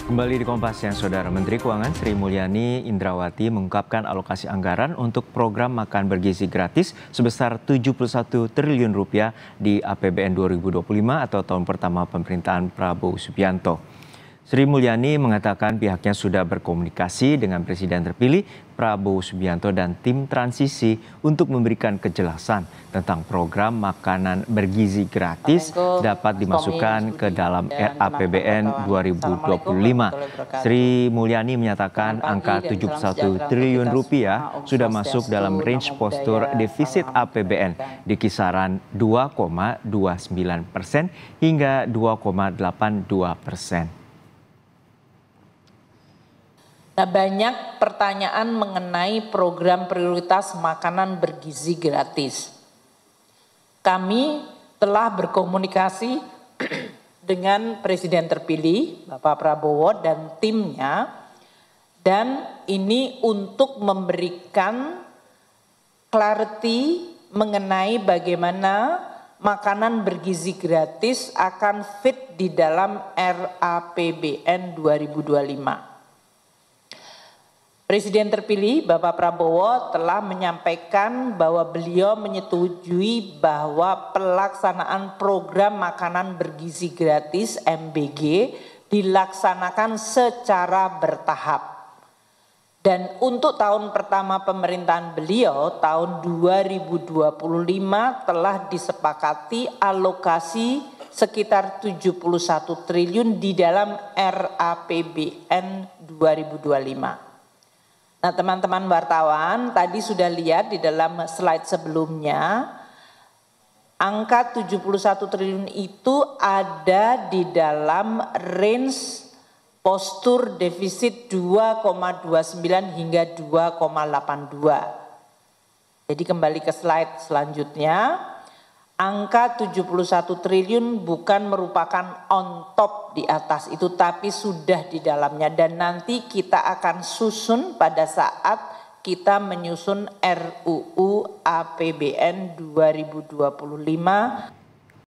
Kembali di Kompas Siang, Saudara. Menteri Keuangan Sri Mulyani Indrawati mengungkapkan alokasi anggaran untuk program makan bergizi gratis sebesar 71 triliun rupiah di APBN 2025 atau tahun pertama pemerintahan Prabowo Subianto. Sri Mulyani mengatakan pihaknya sudah berkomunikasi dengan Presiden terpilih Prabowo Subianto dan tim transisi untuk memberikan kejelasan tentang program makanan bergizi gratis dapat dimasukkan ke dalam APBN 2025. Sri Mulyani menyatakan angka 71 triliun rupiah sudah masuk dalam range postur defisit APBN di kisaran 2,29% hingga 2,82%. Nah, banyak pertanyaan mengenai program prioritas makanan bergizi gratis. Kami telah berkomunikasi dengan Presiden terpilih Bapak Prabowo dan timnya, dan ini untuk memberikan clarity mengenai bagaimana makanan bergizi gratis akan fit di dalam RAPBN 2025. Presiden terpilih Bapak Prabowo telah menyampaikan bahwa beliau menyetujui bahwa pelaksanaan program makanan bergizi gratis MBG dilaksanakan secara bertahap. Dan untuk tahun pertama pemerintahan beliau, tahun 2025 telah disepakati alokasi sekitar 71 triliun di dalam RAPBN 2025. Nah, teman-teman wartawan tadi sudah lihat di dalam slide sebelumnya, angka 71 triliun itu ada di dalam range postur defisit 2,29 hingga 2,82. Jadi kembali ke slide selanjutnya. Angka 71 triliun bukan merupakan on top di atas itu, tapi sudah di dalamnya. Dan nanti kita akan susun pada saat kita menyusun RUU APBN 2025